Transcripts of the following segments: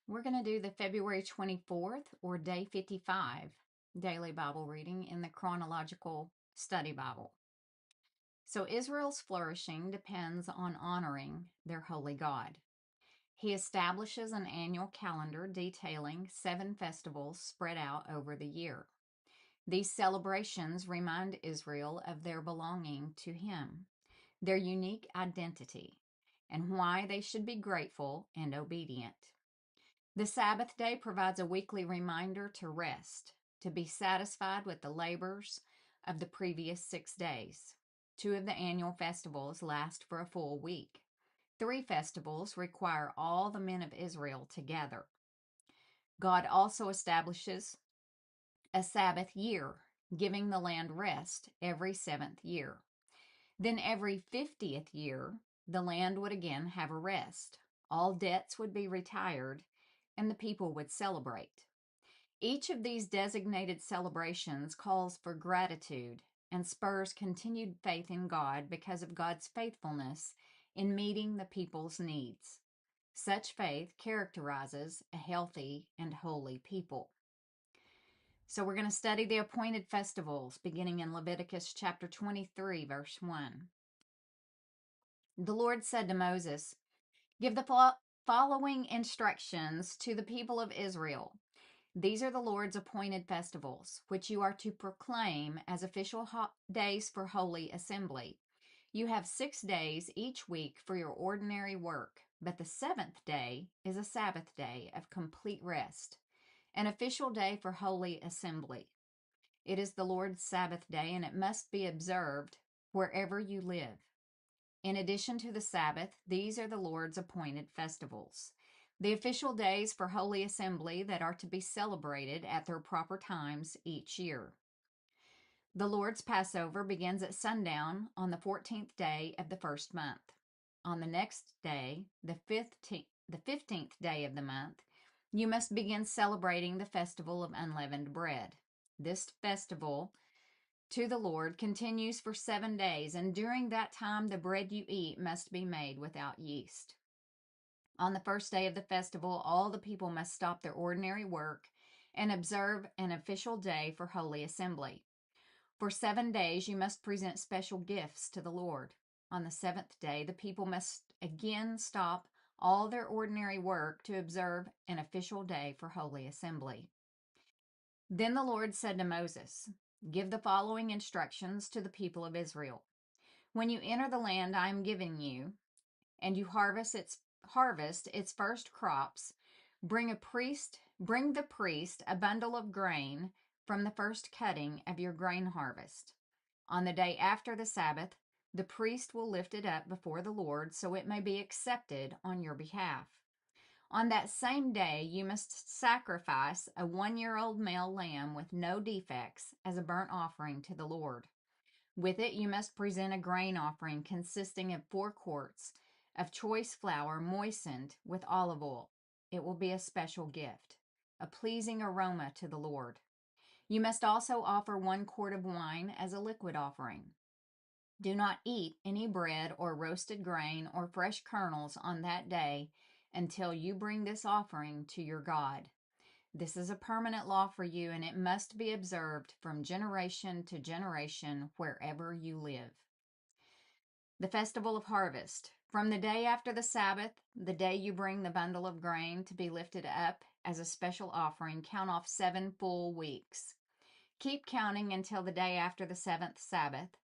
We're going to do the February 24th or day 55 daily Bible reading in the Chronological Study Bible. So Israel's flourishing depends on honoring their holy God. He establishes an annual calendar detailing 7 festivals spread out over the year. These celebrations remind Israel of their belonging to Him, their unique identity, and why they should be grateful and obedient. The Sabbath day provides a weekly reminder to rest, to be satisfied with the labors of the previous 6 days. 2 of the annual festivals last for a full week. 3 festivals require all the men of Israel together. God also establishes a Sabbath year, giving the land rest every 7th year. Then every 50th year, the land would again have a rest. All debts would be retired, and the people would celebrate. Each of these designated celebrations calls for gratitude and spurs continued faith in God because of God's faithfulness in meeting the people's needs. Such faith characterizes a healthy and holy people. So we're going to study the appointed festivals beginning in Leviticus chapter 23, verse 1. The Lord said to Moses, "Give the following instructions to the people of Israel. These are the Lord's appointed festivals, which you are to proclaim as official days for holy assembly. You have 6 days each week for your ordinary work, but the 7th day is a Sabbath day of complete rest, an official day for holy assembly. It is the Lord's Sabbath day, and it must be observed wherever you live. In addition to the Sabbath, these are the Lord's appointed festivals, the official days for holy assembly that are to be celebrated at their proper times each year. The Lord's Passover begins at sundown on the 14th day of the first month. On the next day, the 15th day of the month, you must begin celebrating the festival of unleavened bread. This festival to the Lord continues for 7 days, and during that time the bread you eat must be made without yeast. On the first day of the festival, all the people must stop their ordinary work and observe an official day for holy assembly. For 7 days you must present special gifts to the Lord. On the 7th day, the people must again stop all their ordinary work to observe an official day for holy assembly. Then the Lord said to Moses, "Give the following instructions to the people of Israel. When you enter the land I am giving you, and you harvest its first crops, bring the priest a bundle of grain from the first cutting of your grain harvest. On the day after the Sabbath, the priest will lift it up before the Lord so it may be accepted on your behalf. On that same day, you must sacrifice a 1-year-old male lamb with no defects as a burnt offering to the Lord. With it, you must present a grain offering consisting of 4 quarts of choice flour moistened with olive oil. It will be a special gift, a pleasing aroma to the Lord. You must also offer 1 quart of wine as a liquid offering. Do not eat any bread or roasted grain or fresh kernels on that day until you bring this offering to your God. This is a permanent law for you, and it must be observed from generation to generation wherever you live." The Festival of Harvest. From the day after the Sabbath, the day you bring the bundle of grain to be lifted up as a special offering, count off 7 full weeks. Keep counting until the day after the 7th Sabbath,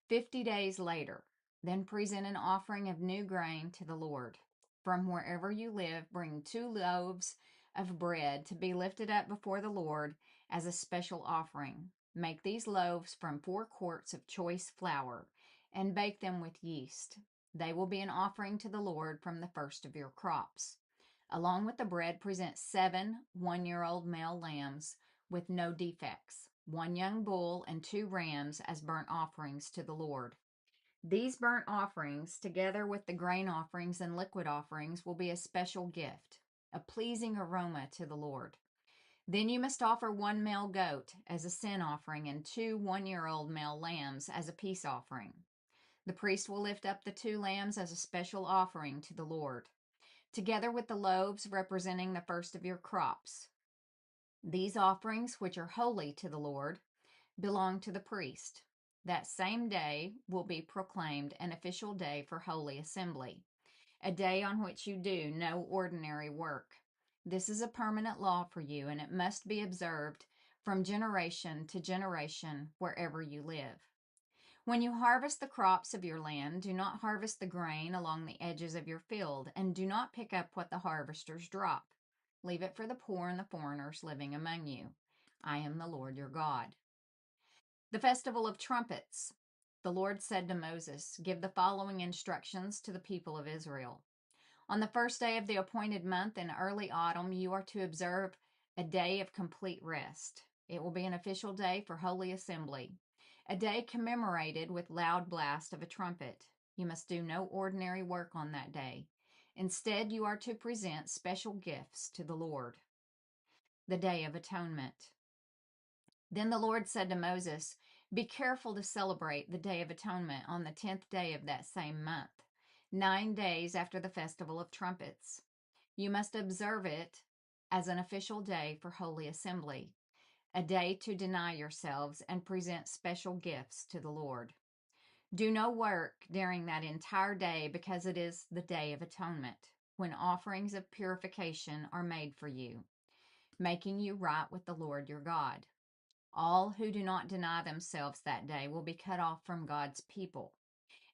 50 days later. Then present an offering of new grain to the Lord. From wherever you live, bring 2 loaves of bread to be lifted up before the Lord as a special offering. Make these loaves from 4 quarts of choice flour and bake them with yeast. They will be an offering to the Lord from the first of your crops. Along with the bread, present 7 1-year-old male lambs with no defects, 1 young bull and 2 rams as burnt offerings to the Lord. These burnt offerings, together with the grain offerings and liquid offerings, will be a special gift, a pleasing aroma to the Lord. Then you must offer 1 male goat as a sin offering and 2 1-year-old male lambs as a peace offering. The priest will lift up the 2 lambs as a special offering to the Lord. together with the loaves representing the first of your crops. These offerings, which are holy to the Lord, belong to the priest. That same day will be proclaimed an official day for holy assembly, a day on which you do no ordinary work. This is a permanent law for you, and it must be observed from generation to generation wherever you live. When you harvest the crops of your land, do not harvest the grain along the edges of your field, and do not pick up what the harvesters drop. Leave it for the poor and the foreigners living among you. I am the Lord your God. The Festival of Trumpets. The Lord said to Moses, "Give the following instructions to the people of Israel. On the first day of the appointed month in early autumn, you are to observe a day of complete rest. It will be an official day for holy assembly, a day commemorated with loud blast of a trumpet. You must do no ordinary work on that day. Instead, you are to present special gifts to the Lord." The Day of Atonement. Then the Lord said to Moses, "Be careful to celebrate the Day of Atonement on the 10th day of that same month, 9 days after the Festival of Trumpets. You must observe it as an official day for Holy Assembly, a day to deny yourselves and present special gifts to the Lord. Do no work during that entire day because it is the Day of Atonement, when offerings of purification are made for you, making you right with the Lord your God. All who do not deny themselves that day will be cut off from God's people,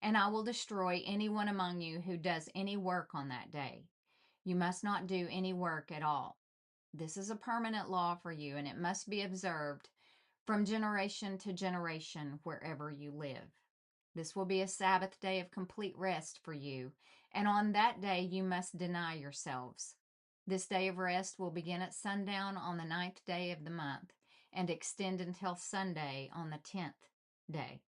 and I will destroy anyone among you who does any work on that day. You must not do any work at all. This is a permanent law for you, and it must be observed from generation to generation wherever you live. This will be a Sabbath day of complete rest for you, and on that day you must deny yourselves. This day of rest will begin at sundown on the 9th day of the month and extend until Sunday on the 10th day.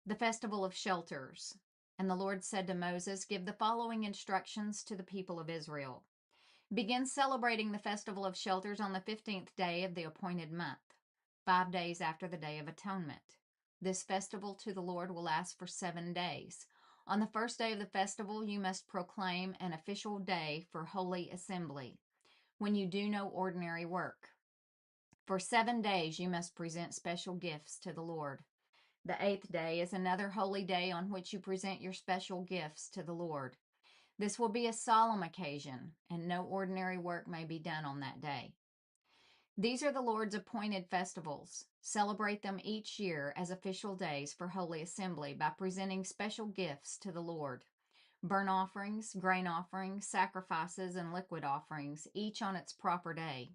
The Festival of Shelters. And the Lord said to Moses, "Give the following instructions to the people of Israel. Begin celebrating the Festival of Shelters on the 15th day of the appointed month, 5 days after the Day of Atonement. This festival to the Lord will last for 7 days. On the first day of the festival, you must proclaim an official day for holy assembly, when you do no ordinary work. For 7 days, you must present special gifts to the Lord. The 8th day is another holy day on which you present your special gifts to the Lord. This will be a solemn occasion, and no ordinary work may be done on that day. These are the Lord's appointed festivals. Celebrate them each year as official days for Holy Assembly by presenting special gifts to the Lord: burnt offerings, grain offerings, sacrifices, and liquid offerings, each on its proper day.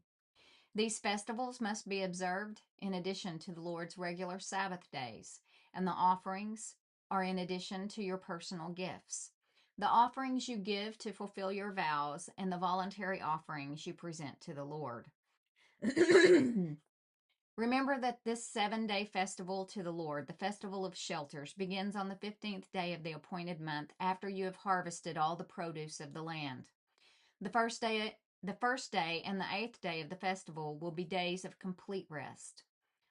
These festivals must be observed in addition to the Lord's regular Sabbath days, and the offerings are in addition to your personal gifts. The offerings you give to fulfill your vows, and the voluntary offerings you present to the Lord. Remember that this 7 day festival to the Lord, the Festival of Shelters, begins on the 15th day of the appointed month after you have harvested all the produce of the land. The first day and the 8th day of the festival will be days of complete rest.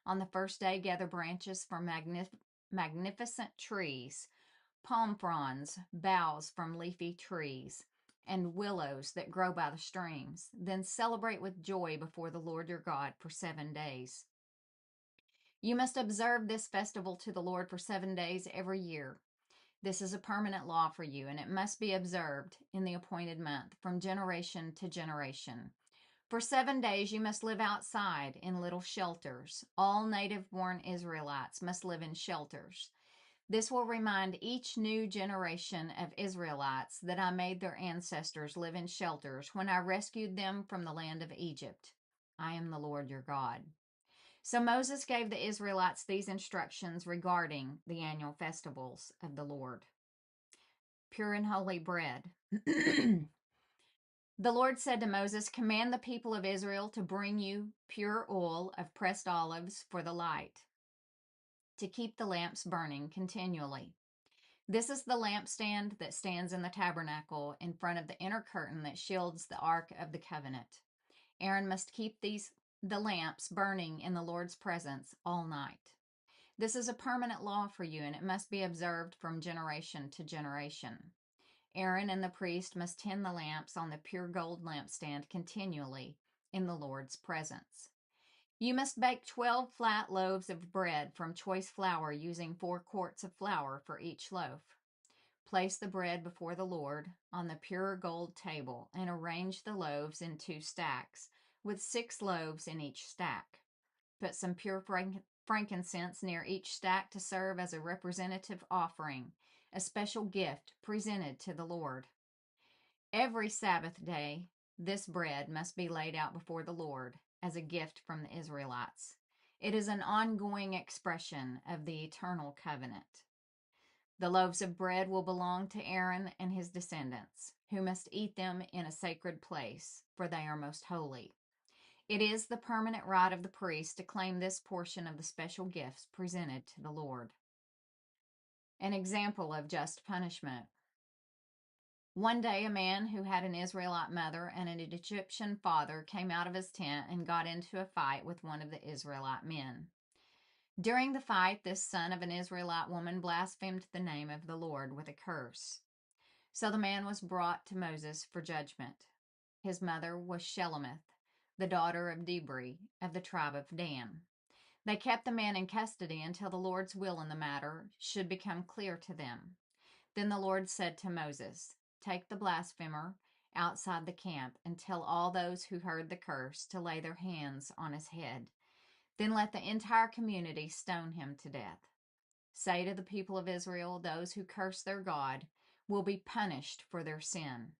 On the first day, gather branches from magnificent trees, palm fronds, boughs from leafy trees, and willows that grow by the streams. Then celebrate with joy before the Lord your God for 7 days. You must observe this festival to the Lord for 7 days every year. This is a permanent law for you, and it must be observed in the appointed month from generation to generation. For 7 days, you must live outside in little shelters. All native-born Israelites must live in shelters. This will remind each new generation of Israelites that I made their ancestors live in shelters when I rescued them from the land of Egypt. I am the Lord your God. So Moses gave the Israelites these instructions regarding the annual festivals of the Lord. Pure and holy bread. The Lord said to Moses, "Command the people of Israel to bring you pure oil of pressed olives for the light, to keep the lamps burning continually. This is the lampstand that stands in the tabernacle in front of the inner curtain that shields the ark of the covenant. Aaron must keep the lamps burning in the Lord's presence all night. This is a permanent law for you, and it must be observed from generation to generation. Aaron and the priest must tend the lamps on the pure gold lampstand continually in the Lord's presence. You must bake 12 flat loaves of bread from choice flour using 4 quarts of flour for each loaf. Place the bread before the Lord on the pure gold table and arrange the loaves in 2 stacks, with 6 loaves in each stack. Put some pure frankincense near each stack to serve as a representative offering, a special gift presented to the Lord. Every Sabbath day, this bread must be laid out before the Lord as a gift from the Israelites. It is an ongoing expression of the eternal covenant. The loaves of bread will belong to Aaron and his descendants, who must eat them in a sacred place, for they are most holy. It is the permanent right of the priest to claim this portion of the special gifts presented to the Lord. An example of just punishment. One day, a man who had an Israelite mother and an Egyptian father came out of his tent and got into a fight with one of the Israelite men. During the fight, this son of an Israelite woman blasphemed the name of the Lord with a curse. So the man was brought to Moses for judgment. His mother was Shelemith, the daughter of Dibri of the tribe of Dan. They kept the man in custody until the Lord's will in the matter should become clear to them. Then the Lord said to Moses, "Take the blasphemer outside the camp and tell all those who heard the curse to lay their hands on his head. Then let the entire community stone him to death. Say to the people of Israel, those who curse their God will be punished for their sin.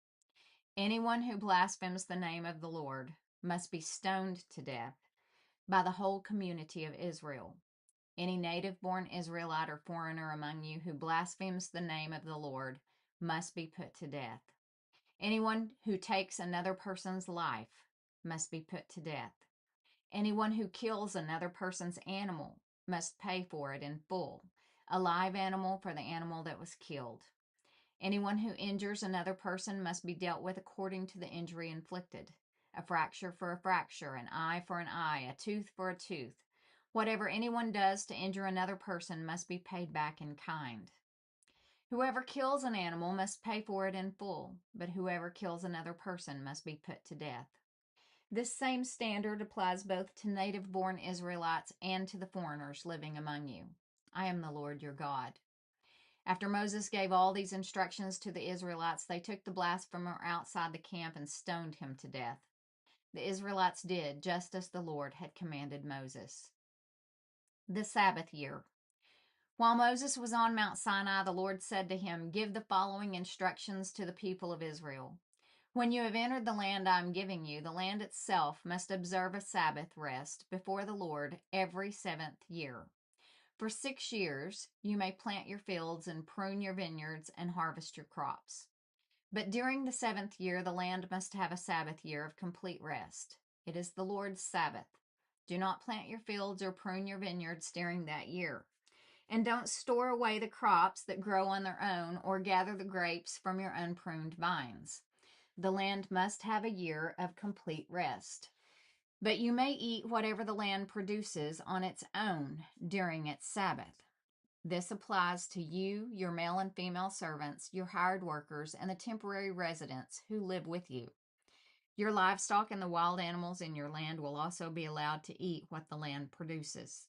Anyone who blasphemes the name of the Lord must be stoned to death by the whole community of Israel. Any native-born Israelite or foreigner among you who blasphemes the name of the Lord must be put to death. Anyone who takes another person's life must be put to death. Anyone who kills another person's animal must pay for it in full, a live animal for the animal that was killed. Anyone who injures another person must be dealt with according to the injury inflicted. A fracture for a fracture, an eye for an eye, a tooth for a tooth. Whatever anyone does to injure another person must be paid back in kind. Whoever kills an animal must pay for it in full, but whoever kills another person must be put to death. This same standard applies both to native-born Israelites and to the foreigners living among you. I am the Lord your God." After Moses gave all these instructions to the Israelites, they took the blasphemer outside the camp and stoned him to death. The Israelites did just as the Lord had commanded Moses. The Sabbath year. While Moses was on Mount Sinai, the Lord said to him, "Give the following instructions to the people of Israel. When you have entered the land I am giving you, the land itself must observe a Sabbath rest before the Lord every 7th year. For 6 years you may plant your fields and prune your vineyards and harvest your crops. But during the 7th year, the land must have a Sabbath year of complete rest. It is the Lord's Sabbath. Do not plant your fields or prune your vineyards during that year. And don't store away the crops that grow on their own or gather the grapes from your unpruned vines. The land must have a year of complete rest. But you may eat whatever the land produces on its own during its Sabbath. This applies to you, your male and female servants, your hired workers, and the temporary residents who live with you. Your livestock and the wild animals in your land will also be allowed to eat what the land produces."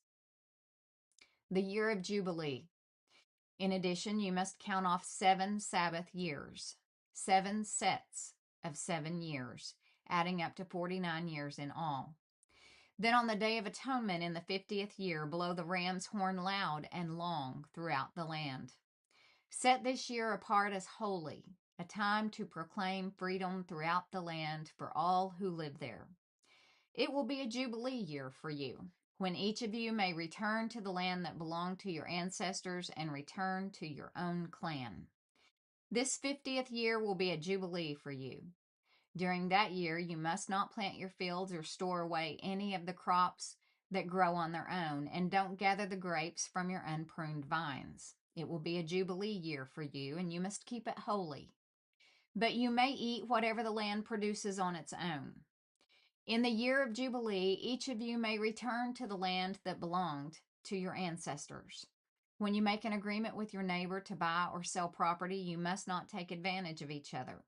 The year of Jubilee. In addition, you must count off 7 Sabbath years, 7 sets of 7 years, adding up to 49 years in all. Then on the Day of Atonement in the 50th year, blow the ram's horn loud and long throughout the land. Set this year apart as holy, a time to proclaim freedom throughout the land for all who live there. It will be a Jubilee year for you, when each of you may return to the land that belonged to your ancestors and return to your own clan. This 50th year will be a Jubilee for you. During that year, you must not plant your fields or store away any of the crops that grow on their own, and don't gather the grapes from your unpruned vines. It will be a Jubilee year for you, and you must keep it holy. But you may eat whatever the land produces on its own. In the year of Jubilee, each of you may return to the land that belonged to your ancestors. When you make an agreement with your neighbor to buy or sell property, you must not take advantage of each other.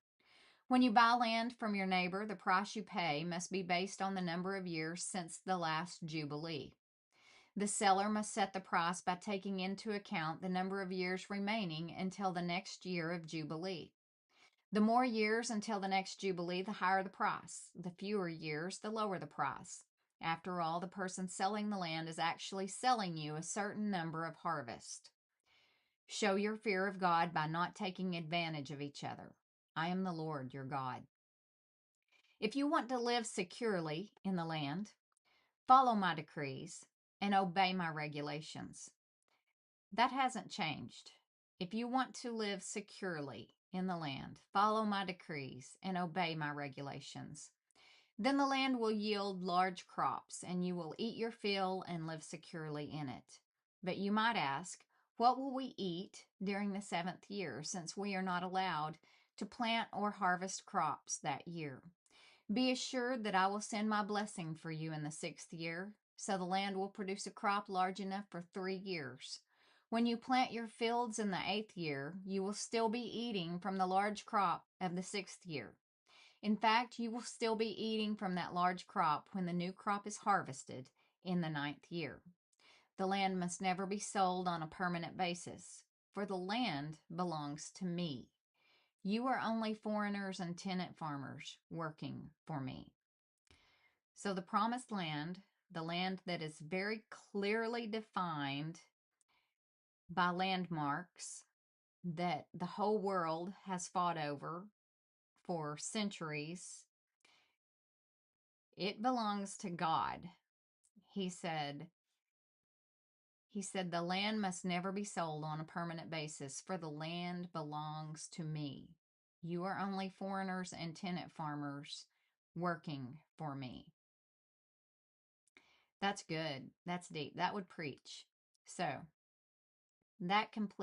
When you buy land from your neighbor, the price you pay must be based on the number of years since the last Jubilee. The seller must set the price by taking into account the number of years remaining until the next year of Jubilee. The more years until the next Jubilee, the higher the price. The fewer years, the lower the price. After all, the person selling the land is actually selling you a certain number of harvests. Show your fear of God by not taking advantage of each other. I am the Lord your God. If you want to live securely in the land, follow my decrees and obey my regulations. That hasn't changed. If you want to live securely in the land, follow my decrees and obey my regulations. Then the land will yield large crops, and you will eat your fill and live securely in it. But you might ask, what will we eat during the 7th year, since we are not allowed to plant or harvest crops that year? Be assured that I will send my blessing for you in the 6th year, so the land will produce a crop large enough for 3 years. When you plant your fields in the 8th year, you will still be eating from the large crop of the 6th year. In fact, you will still be eating from that large crop when the new crop is harvested in the 9th year. The land must never be sold on a permanent basis, for the land belongs to me. You are only foreigners and tenant farmers working for me. So the promised land, the land that is very clearly defined by landmarks that the whole world has fought over for centuries, it belongs to God. He said, the land must never be sold on a permanent basis, for the land belongs to me. You are only foreigners and tenant farmers working for me. That's good. That's deep. That would preach. So that completes